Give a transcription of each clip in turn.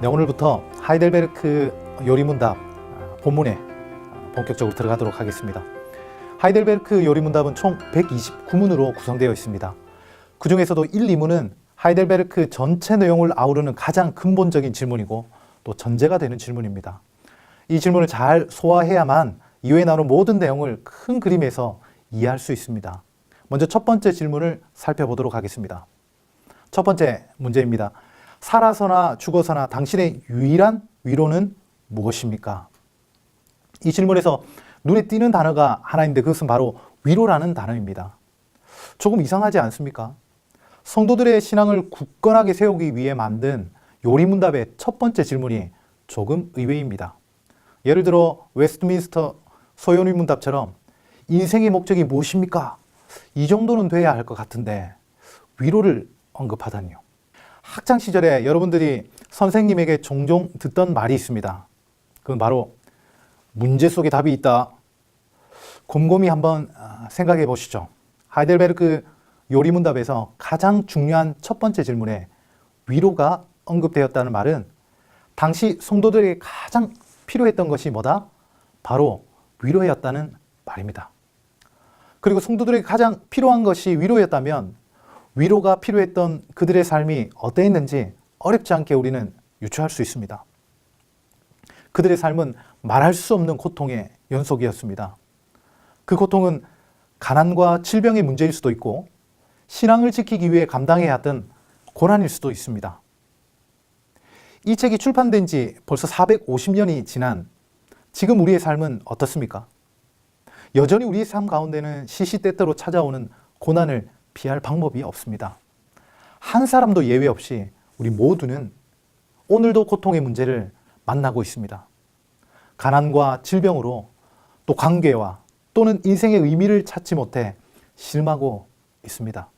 네, 오늘부터 하이델베르크 요리문답 본문에 본격적으로 들어가도록 하겠습니다. 하이델베르크 요리문답은 총 129문으로 구성되어 있습니다. 그 중에서도 1, 2문은 하이델베르크 전체 내용을 아우르는 가장 근본적인 질문이고 또 전제가 되는 질문입니다. 이 질문을 잘 소화해야만 이후에 나오는 모든 내용을 큰 그림에서 이해할 수 있습니다. 먼저 첫 번째 질문을 살펴보도록 하겠습니다. 첫 번째 문제입니다. 살아서나 죽어서나 당신의 유일한 위로는 무엇입니까? 이 질문에서 눈에 띄는 단어가 하나 있는데 그것은 바로 위로라는 단어입니다. 조금 이상하지 않습니까? 성도들의 신앙을 굳건하게 세우기 위해 만든 요리문답의 첫 번째 질문이 조금 의외입니다. 예를 들어 웨스트민스터 소요리문답처럼 인생의 목적이 무엇입니까? 이 정도는 돼야 할 것 같은데 위로를 언급하다니요. 학창 시절에 여러분들이 선생님에게 종종 듣던 말이 있습니다. 그건 바로 문제 속에 답이 있다. 곰곰이 한번 생각해 보시죠. 하이델베르크 요리문답에서 가장 중요한 첫 번째 질문에 위로가 언급되었다는 말은 당시 성도들에게 가장 필요했던 것이 뭐다? 바로 위로였다는 말입니다. 그리고 성도들에게 가장 필요한 것이 위로였다면 위로가 필요했던 그들의 삶이 어떠했는지 어렵지 않게 우리는 유추할 수 있습니다. 그들의 삶은 말할 수 없는 고통의 연속이었습니다. 그 고통은 가난과 질병의 문제일 수도 있고 신앙을 지키기 위해 감당해야 했던 고난일 수도 있습니다. 이 책이 출판된 지 벌써 450년이 지난 지금 우리의 삶은 어떻습니까? 여전히 우리의 삶 가운데는 시시때때로 찾아오는 고난을 피할 방법이 없습니다. 한 사람도 예외 없이 우리 모두는 오늘도 고통의 문제를 만나고 있습니다. 가난과 질병으로 또 관계와 또는 인생의 의미를 찾지 못해 실망하고 있습니다.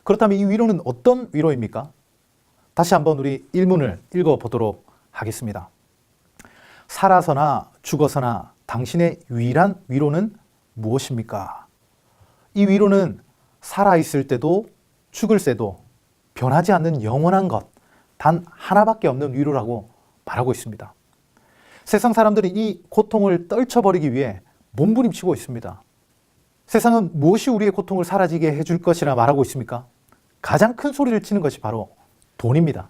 그렇다면 이 위로는 어떤 위로입니까? 다시 한번 우리 1문을 읽어보도록 하겠습니다. 살아서나 죽어서나 당신의 유일한 위로는 무엇입니까? 이 위로는 살아있을 때도 죽을 때도 변하지 않는 영원한 것, 단 하나밖에 없는 위로라고 말하고 있습니다. 세상 사람들이 이 고통을 떨쳐버리기 위해 몸부림치고 있습니다. 세상은 무엇이 우리의 고통을 사라지게 해줄 것이라 말하고 있습니까? 가장 큰 소리를 치는 것이 바로 돈입니다.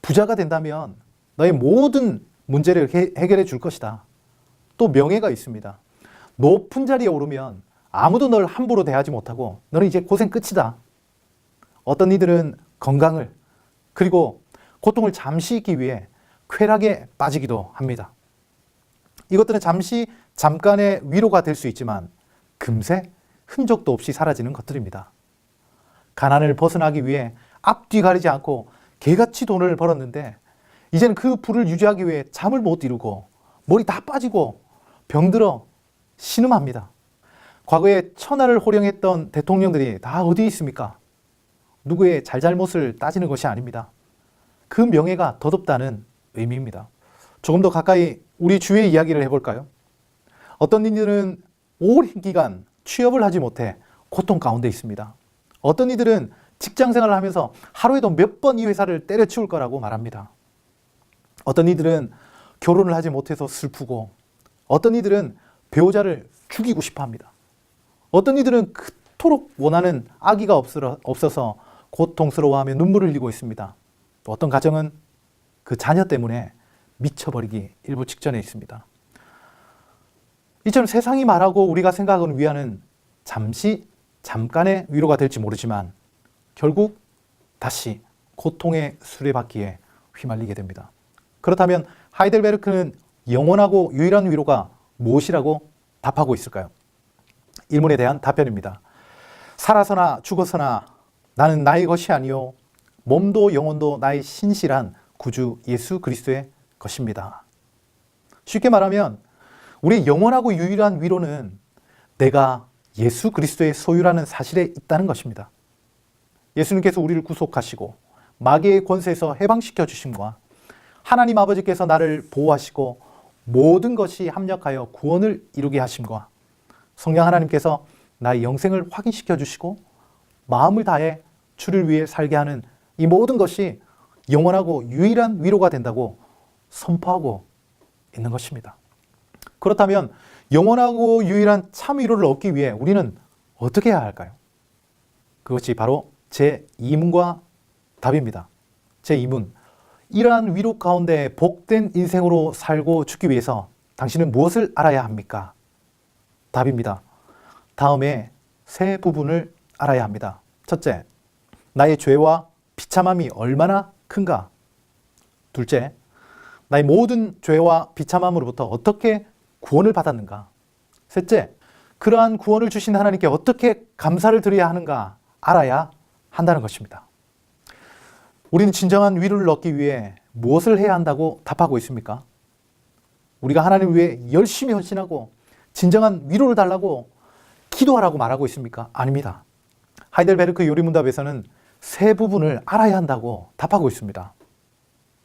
부자가 된다면 너의 모든 문제를 해결해 줄 것이다. 또 명예가 있습니다. 높은 자리에 오르면 아무도 널 함부로 대하지 못하고 너는 이제 고생 끝이다. 어떤 이들은 건강을 그리고 고통을 잠시 잊기 위해 쾌락에 빠지기도 합니다. 이것들은 잠깐의 위로가 될 수 있지만 금세 흔적도 없이 사라지는 것들입니다. 가난을 벗어나기 위해 앞뒤 가리지 않고 개같이 돈을 벌었는데 이제는 그 부를 유지하기 위해 잠을 못 이루고 머리 다 빠지고 병들어 신음합니다. 과거에 천하를 호령했던 대통령들이 다 어디 있습니까? 누구의 잘잘못을 따지는 것이 아닙니다. 그 명예가 덧없다는 의미입니다. 조금 더 가까이 우리 주위의 이야기를 해볼까요? 어떤 이들은 오랜 기간 취업을 하지 못해 고통 가운데 있습니다. 어떤 이들은 직장 생활을 하면서 하루에도 몇 번 이 회사를 때려치울 거라고 말합니다. 어떤 이들은 결혼을 하지 못해서 슬프고 어떤 이들은 배우자를 죽이고 싶어 합니다. 어떤 이들은 그토록 원하는 아기가 없어서 고통스러워하며 눈물을 흘리고 있습니다. 또 어떤 가정은 그 자녀 때문에 미쳐버리기 일부 직전에 있습니다. 이처럼 세상이 말하고 우리가 생각하는 위안은 잠깐의 위로가 될지 모르지만 결국 다시 고통의 수레바퀴에 휘말리게 됩니다. 그렇다면 하이델베르크는 영원하고 유일한 위로가 무엇이라고 답하고 있을까요? 1문에 대한 답변입니다. 살아서나 죽어서나 나는 나의 것이 아니요 몸도 영혼도 나의 신실한 구주 예수 그리스도의 것입니다. 쉽게 말하면 우리의 영원하고 유일한 위로는 내가 예수 그리스도의 소유라는 사실에 있다는 것입니다. 예수님께서 우리를 구속하시고 마귀의 권세에서 해방시켜 주심과 하나님 아버지께서 나를 보호하시고 모든 것이 합력하여 구원을 이루게 하심과 성령 하나님께서 나의 영생을 확인시켜 주시고 마음을 다해 주를 위해 살게 하는 이 모든 것이 영원하고 유일한 위로가 된다고 선포하고 있는 것입니다. 그렇다면 영원하고 유일한 참 위로를 얻기 위해 우리는 어떻게 해야 할까요? 그것이 바로 제2문과 답입니다. 제2문. 이러한 위로 가운데 복된 인생으로 살고 죽기 위해서 당신은 무엇을 알아야 합니까? 답입니다. 다음에 세 부분을 알아야 합니다. 첫째, 나의 죄와 비참함이 얼마나 큰가? 둘째, 나의 모든 죄와 비참함으로부터 어떻게 구원을 받았는가? 셋째, 그러한 구원을 주신 하나님께 어떻게 감사를 드려야 하는가 알아야 한다는 것입니다. 우리는 진정한 위로를 얻기 위해 무엇을 해야 한다고 답하고 있습니까? 우리가 하나님 위해 열심히 헌신하고 진정한 위로를 달라고 기도하라고 말하고 있습니까? 아닙니다. 하이델베르크 요리문답에서는 세 부분을 알아야 한다고 답하고 있습니다.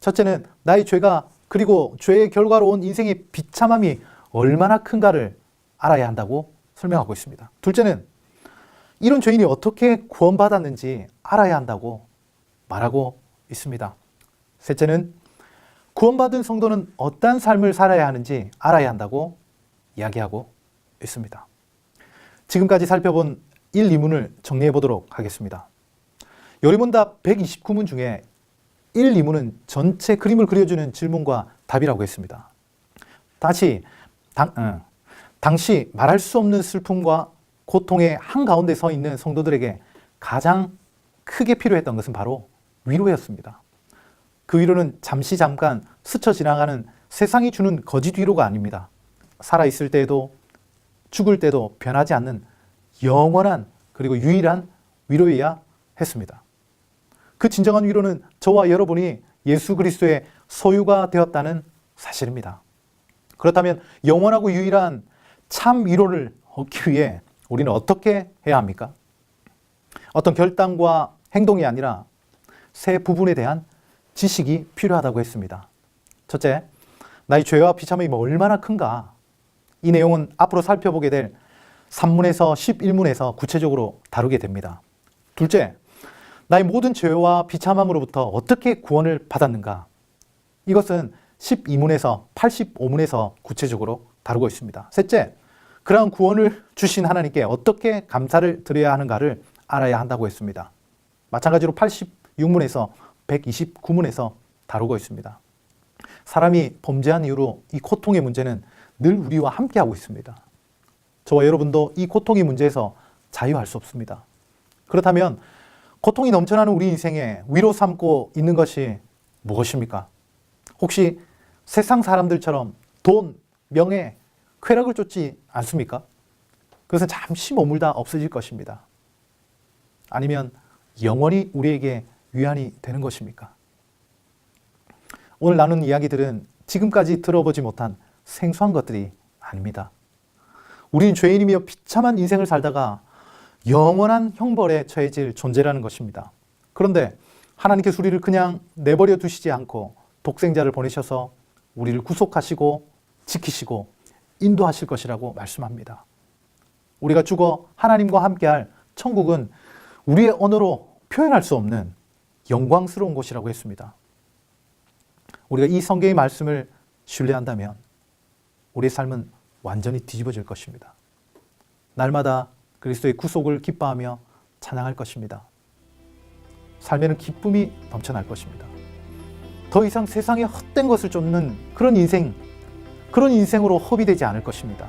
첫째는 나의 죄가 그리고 죄의 결과로 온 인생의 비참함이 얼마나 큰가를 알아야 한다고 설명하고 있습니다. 둘째는 이런 죄인이 어떻게 구원받았는지 알아야 한다고 말하고 있습니다. 셋째는 구원받은 성도는 어떤 삶을 살아야 하는지 알아야 한다고 이야기하고 있습니다. 지금까지 살펴본 1, 2문을 정리해 보도록 하겠습니다. 요리문답 129문 중에 1, 2문은 전체 그림을 그려주는 질문과 답이라고 했습니다. 다시 당시 말할 수 없는 슬픔과 고통의 한가운데 서 있는 성도들에게 가장 크게 필요했던 것은 바로 위로였습니다. 그 위로는 잠깐 스쳐 지나가는 세상이 주는 거짓 위로가 아닙니다. 살아있을 때에도 죽을 때도 변하지 않는 영원한 그리고 유일한 위로여야 했습니다. 그 진정한 위로는 저와 여러분이 예수 그리스도의 소유가 되었다는 사실입니다. 그렇다면 영원하고 유일한 참 위로를 얻기 위해 우리는 어떻게 해야 합니까? 어떤 결단과 행동이 아니라 세 부분에 대한 지식이 필요하다고 했습니다. 첫째, 나의 죄와 비참함이 얼마나 큰가? 이 내용은 앞으로 살펴보게 될 3문에서 11문에서 구체적으로 다루게 됩니다. 둘째, 나의 모든 죄와 비참함으로부터 어떻게 구원을 받았는가? 이것은 12문에서 85문에서 구체적으로 다루고 있습니다. 셋째, 그러한 구원을 주신 하나님께 어떻게 감사를 드려야 하는가를 알아야 한다고 했습니다. 마찬가지로 86문에서 129문에서 다루고 있습니다. 사람이 범죄한 이후로 이 고통의 문제는 늘 우리와 함께하고 있습니다. 저와 여러분도 이 고통의 문제에서 자유할 수 없습니다. 그렇다면 고통이 넘쳐나는 우리 인생에 위로 삼고 있는 것이 무엇입니까? 혹시 세상 사람들처럼 돈, 명예, 쾌락을 쫓지 않습니까? 그것은 잠시 머물다 없어질 것입니다. 아니면 영원히 우리에게 위안이 되는 것입니까? 오늘 나눈 이야기들은 지금까지 들어보지 못한 생소한 것들이 아닙니다. 우리는 죄인이며 비참한 인생을 살다가 영원한 형벌에 처해질 존재라는 것입니다. 그런데 하나님께서 우리를 그냥 내버려 두시지 않고 독생자를 보내셔서 우리를 구속하시고 지키시고 인도하실 것이라고 말씀합니다. 우리가 죽어 하나님과 함께할 천국은 우리의 언어로 표현할 수 없는 영광스러운 곳이라고 했습니다. 우리가 이 성경의 말씀을 신뢰한다면 우리의 삶은 완전히 뒤집어질 것입니다. 날마다 그리스도의 구속을 기뻐하며 찬양할 것입니다. 삶에는 기쁨이 넘쳐날 것입니다. 더 이상 세상의 헛된 것을 쫓는 그런 인생으로 허비되지 않을 것입니다.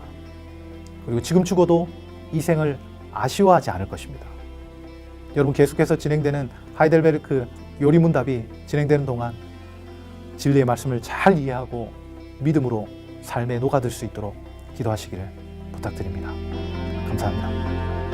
그리고 지금 죽어도 이 생을 아쉬워하지 않을 것입니다. 여러분, 계속해서 진행되는 하이델베르크 요리문답이 진행되는 동안 진리의 말씀을 잘 이해하고 믿음으로 삶에 녹아들 수 있도록 기도하시기를 부탁드립니다. 감사합니다.